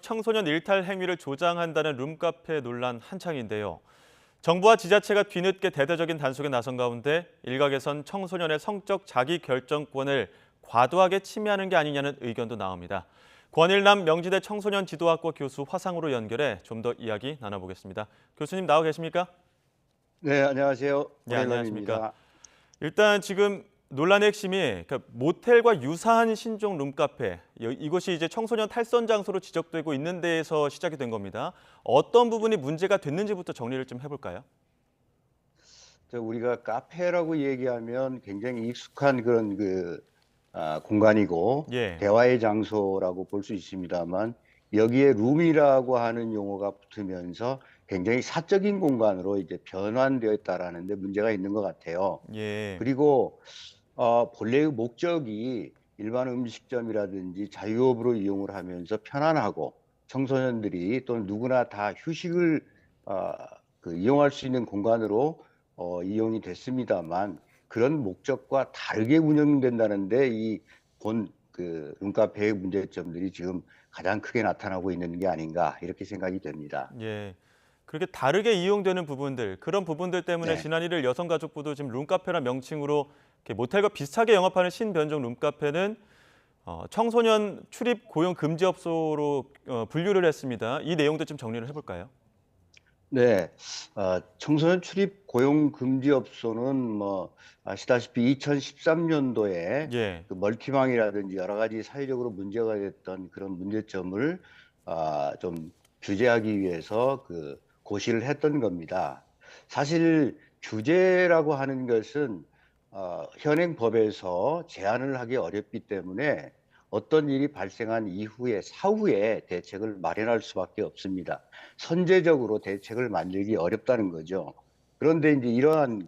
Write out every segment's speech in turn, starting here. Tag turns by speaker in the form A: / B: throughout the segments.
A: 청소년 일탈 행위를 조장한다는 룸카페 논란 한창인데요. 정부와 지자체가 뒤늦게 대대적인 단속에 나선 가운데 일각에선 청소년의 성적 자기결정권을 과도하게 침해하는 게 아니냐는 의견도 나옵니다. 권일남 명지대 청소년 지도학과 교수 화상으로 연결해 좀 더 이야기 나눠보겠습니다. 교수님 나와 계십니까?
B: 네, 안녕하세요.
A: 네, 안녕하십니까?
B: 권일남입니다.
A: 일단 지금 논란의 핵심이 그러니까 모텔과 유사한 신종 룸카페 이것이 이제 청소년 탈선 장소로 지적되고 있는 데에서 시작이 된 겁니다. 어떤 부분이 문제가 됐는지부터 정리를 좀 해볼까요?
B: 우리가 카페라고 얘기하면 굉장히 익숙한 그런 공간이고
A: 예,
B: 대화의 장소라고 볼 수 있습니다만 여기에 룸이라고 하는 용어가 붙으면서 굉장히 사적인 공간으로 이제 변환되었다라는 데 문제가 있는 것 같아요.
A: 예,
B: 그리고 본래의 목적이 일반 음식점이라든지 자유업으로 이용을 하면서 편안하고 청소년들이 또는 누구나 다 휴식을 어, 이용할 수 있는 공간으로 이용이 됐습니다만 그런 목적과 다르게 운영된다는데 이 본 룸카페의 문제점들이 지금 가장 크게 나타나고 있는 게 아닌가 이렇게 생각이 됩니다.
A: 예. 그렇게 다르게 이용되는 부분들, 그런 부분들 때문에
B: 네.
A: 지난 1일 여성가족부도 지금 룸카페란 명칭으로 이렇게 모텔과 비슷하게 영업하는 신변종 룸카페는 청소년 출입 고용 금지업소로 분류를 했습니다. 이 내용도 좀 정리를 해볼까요?
B: 네, 청소년 출입 고용 금지 업소는 뭐 아시다시피 2013년도에
A: 예,
B: 그 멀티방이라든지 여러 가지 사회적으로 문제가 됐던 그런 문제점을 좀 규제하기 위해서 고시를 했던 겁니다. 사실 규제라고 하는 것은 현행 법에서 제한을 하기 어렵기 때문에 어떤 일이 발생한 이후에 사후에 대책을 마련할 수밖에 없습니다. 선제적으로 대책을 만들기 어렵다는 거죠. 그런데 이제 이러한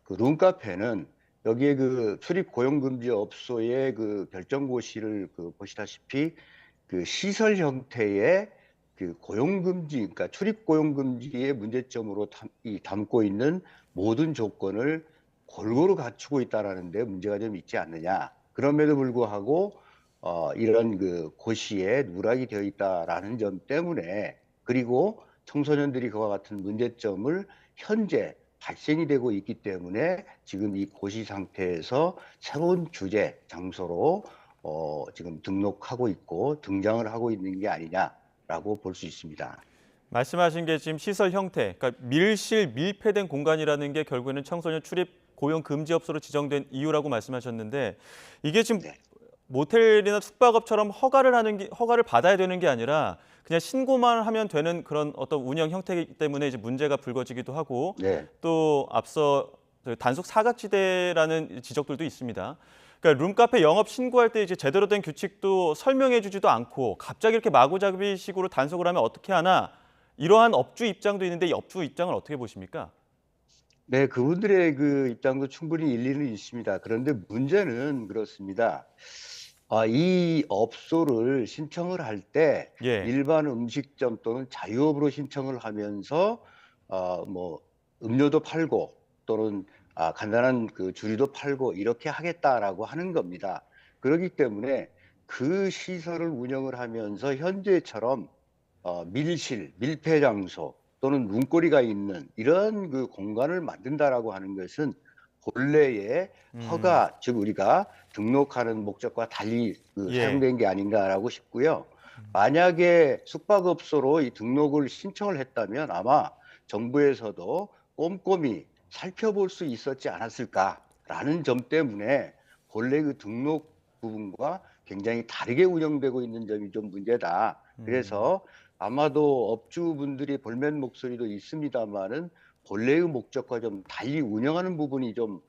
B: 룸카페는 여기에 출입 고용금지 업소의 결정고시를 보시다시피 시설 형태의 고용금지, 그러니까 출입 고용금지의 문제점으로 담고 있는 모든 조건을 골고루 갖추고 있다라는 데 문제가 좀 있지 않느냐. 그럼에도 불구하고 이런 고시에 누락이 되어 있다라는 점 때문에 그리고 청소년들이 그와 같은 문제점을 현재 발생이 되고 있기 때문에 지금 이 고시 상태에서 새로운 규제 장소로 지금 등록하고 있고 등장을 하고 있는 게 아니냐라고 볼 수 있습니다.
A: 말씀하신 게 지금 시설 형태, 그러니까 밀실, 밀폐된 공간이라는 게 결국에는 청소년 출입 고용 금지업소로 지정된 이유라고 말씀하셨는데 이게 지금
B: 네.
A: 모텔이나 숙박업처럼 허가를 받아야 되는 게 아니라 그냥 신고만 하면 되는 그런 어떤 운영 형태이기 때문에 이제 문제가 불거지기도 하고
B: 네.
A: 또 앞서 그 단속 사각지대라는 지적들도 있습니다. 그러니까 룸카페 영업 신고할 때 이제 제대로 된 규칙도 설명해 주지도 않고 갑자기 이렇게 마구잡이식으로 단속을 하면 어떻게 하나 이러한 업주 입장도 있는데 이 업주 입장을 어떻게 보십니까?
B: 네, 그분들의 입장도 충분히 일리는 있습니다. 그런데 문제는 그렇습니다. 이 업소를 신청을 할 때
A: 예.
B: 일반 음식점 또는 자유업으로 신청을 하면서 뭐 음료도 팔고 또는 간단한 주류도 팔고 이렇게 하겠다라고 하는 겁니다. 그렇기 때문에 그 시설을 운영을 하면서 현재처럼 밀실, 밀폐 장소 또는 문고리가 있는 이런 공간을 만든다라고 하는 것은 본래의
A: 음.
B: 허가, 즉 우리가 등록하는 목적과 달리
A: 예.
B: 사용된 게 아닌가라고 싶고요. 만약에 숙박업소로 이 등록을 신청을 했다면 아마 정부에서도 꼼꼼히 살펴볼 수 있었지 않았을까라는 점 때문에 본래 등록 부분과 굉장히 다르게 운영되고 있는 점이 좀 문제다.
A: 음.
B: 그래서 아마도 업주분들이 볼멘 목소리도 있습니다만은 본래의 목적과 좀 달리 운영하는 부분이 좀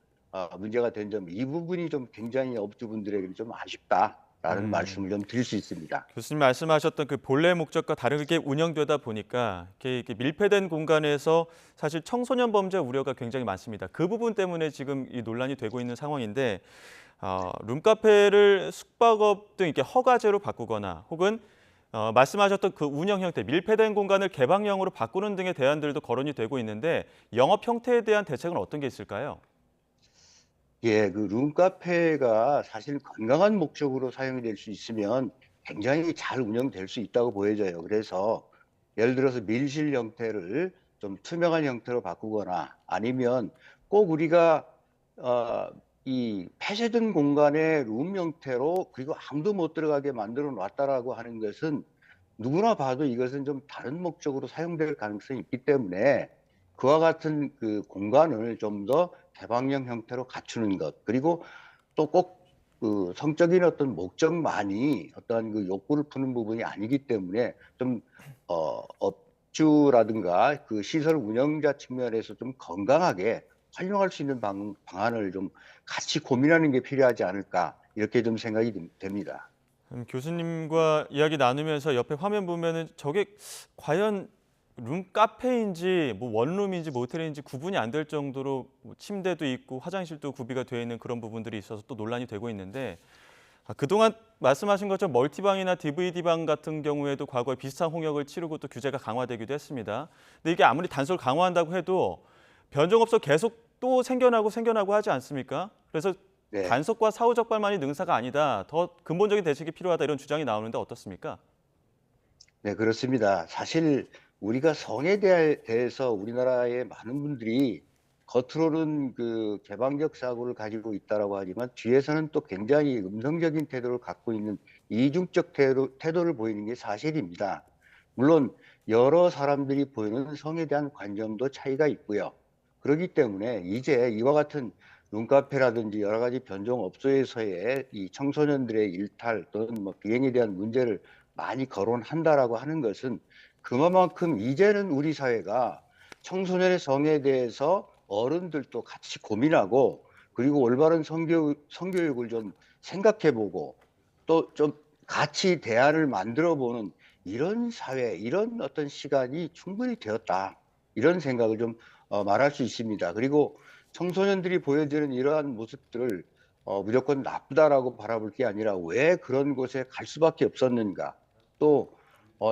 B: 문제가 된 점, 이 부분이 좀 굉장히 업주분들에게 좀 아쉽다라는
A: 음.
B: 말씀을 좀 드릴 수 있습니다.
A: 교수님 말씀하셨던 그 본래 목적과 다르게 운영되다 보니까 이렇게 밀폐된 공간에서 사실 청소년 범죄 우려가 굉장히 많습니다. 그 부분 때문에 지금 이 논란이 되고 있는 상황인데 룸카페를 숙박업 등 이렇게 허가제로 바꾸거나 혹은 말씀하셨던 그 운영 형태, 밀폐된 공간을 개방형으로 바꾸는 등의 대안들도 거론이 되고 있는데 영업 형태에 대한 대책은 어떤 게 있을까요?
B: 예, 룸카페가 사실 건강한 목적으로 사용이 될 수 있으면 굉장히 잘 운영될 수 있다고 보여져요. 그래서 예를 들어서 밀실 형태를 좀 투명한 형태로 바꾸거나 아니면 꼭 우리가 이 폐쇄된 공간의 룸 형태로 그리고 아무도 못 들어가게 만들어 놨다라고 하는 것은 누구나 봐도 이것은 좀 다른 목적으로 사용될 가능성이 있기 때문에 그와 같은 그 공간을 좀 더 개방형 형태로 갖추는 것, 그리고 또 꼭 그 성적인 어떤 목적만이 어떠한 그 욕구를 푸는 부분이 아니기 때문에 좀 업주라든가 그 시설 운영자 측면에서 좀 건강하게 활용할 수 있는 방안을 좀 같이 고민하는 게 필요하지 않을까, 이렇게 좀 생각이 됩니다.
A: 교수님과 이야기 나누면서 옆에 화면 보면은 저게 과연 룸 카페인지 뭐 원룸인지 모텔인지 구분이 안 될 정도로 뭐 침대도 있고 화장실도 구비가 되어 있는 그런 부분들이 있어서 또 논란이 되고 있는데, 그동안 말씀하신 것처럼 멀티방이나 DVD방 같은 경우에도 과거에 비슷한 홍역을 치르고 또 규제가 강화되기도 했습니다. 근데 이게 아무리 단속을 강화한다고 해도 변종업소 계속 또 생겨나고 하지 않습니까? 그래서
B: 네.
A: 단속과 사후 적발만이 능사가 아니다, 더 근본적인 대책이 필요하다, 이런 주장이 나오는데 어떻습니까?
B: 네, 그렇습니다. 사실 우리가 성에 대해서 우리나라의 많은 분들이 겉으로는 그 개방적 사고를 가지고 있다라고 하지만 뒤에서는 또 굉장히 음성적인 태도를 갖고 있는 이중적 태도를 보이는 게 사실입니다. 물론 여러 사람들이 보이는 성에 대한 관점도 차이가 있고요. 그렇기 때문에 이제 이와 같은 룸카페라든지 여러 가지 변종업소에서의 이 청소년들의 일탈 또는 뭐 비행에 대한 문제를 많이 거론한다라고 하는 것은 그만큼 이제는 우리 사회가 청소년의 성에 대해서 어른들도 같이 고민하고 그리고 올바른 성교육을 좀 생각해보고 또 좀 같이 대안을 만들어보는 이런 사회, 이런 어떤 시간이 충분히 되었다, 이런 생각을 좀 말할 수 있습니다. 그리고 청소년들이 보여지는 이러한 모습들을 무조건 나쁘다라고 바라볼 게 아니라 왜 그런 곳에 갈 수밖에 없었는가, 또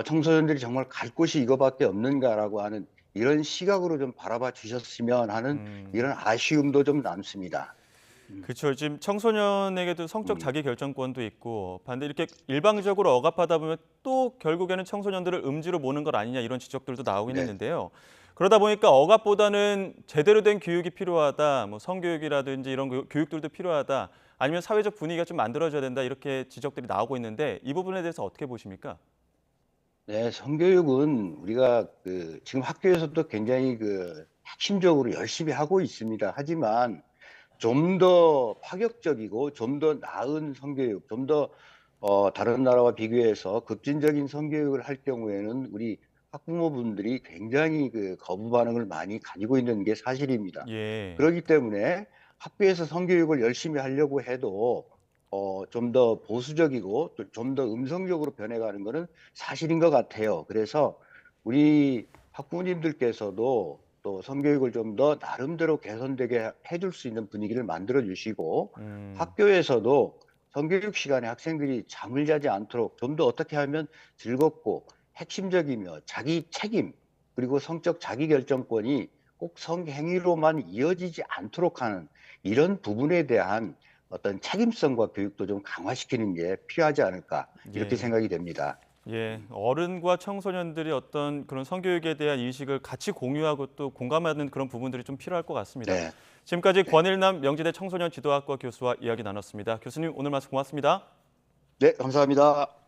B: 청소년들이 정말 갈 곳이 이거밖에 없는가라고 하는 이런 시각으로 좀 바라봐 주셨으면 하는 이런 아쉬움도 좀 남습니다. 음,
A: 그렇죠. 지금 청소년에게도 성적
B: 음,
A: 자기 결정권도 있고, 반대 이렇게 일방적으로 억압하다 보면 또 결국에는 청소년들을 음지로 모는 것 아니냐, 이런 지적들도 나오긴
B: 네.
A: 했는데요. 그러다 보니까 억압보다는 제대로 된 교육이 필요하다, 뭐 성교육이라든지 이런 교육들도 필요하다, 아니면 사회적 분위기가 좀 만들어져야 된다, 이렇게 지적들이 나오고 있는데 이 부분에 대해서 어떻게 보십니까?
B: 네, 성교육은 우리가 그 지금 학교에서도 굉장히 그 핵심적으로 열심히 하고 있습니다. 하지만 좀 더 파격적이고 좀 더 나은 성교육, 좀 더 다른 나라와 비교해서 급진적인 성교육을 할 경우에는 우리 학부모분들이 굉장히 그 거부 반응을 많이 가지고 있는 게 사실입니다.
A: 예.
B: 그렇기 때문에 학교에서 성교육을 열심히 하려고 해도 좀 더 보수적이고 또 좀 더 음성적으로 변해가는 것은 사실인 것 같아요. 그래서 우리 학부모님들께서도 또 성교육을 좀 더 나름대로 개선되게 해줄 수 있는 분위기를 만들어 주시고
A: 음.
B: 학교에서도 성교육 시간에 학생들이 잠을 자지 않도록 좀 더 어떻게 하면 즐겁고 핵심적이며 자기 책임 그리고 성적 자기 결정권이 꼭 성행위로만 이어지지 않도록 하는 이런 부분에 대한 어떤 책임성과 교육도 좀 강화시키는 게 필요하지 않을까, 이렇게
A: 예.
B: 생각이 됩니다.
A: 예, 어른과 청소년들이 어떤 그런 성교육에 대한 인식을 같이 공유하고 또 공감하는 그런 부분들이 좀 필요할 것 같습니다.
B: 네,
A: 지금까지
B: 네,
A: 권일남 명지대 청소년 지도학과 교수와 이야기 나눴습니다. 교수님, 오늘 말씀 고맙습니다.
B: 네, 감사합니다.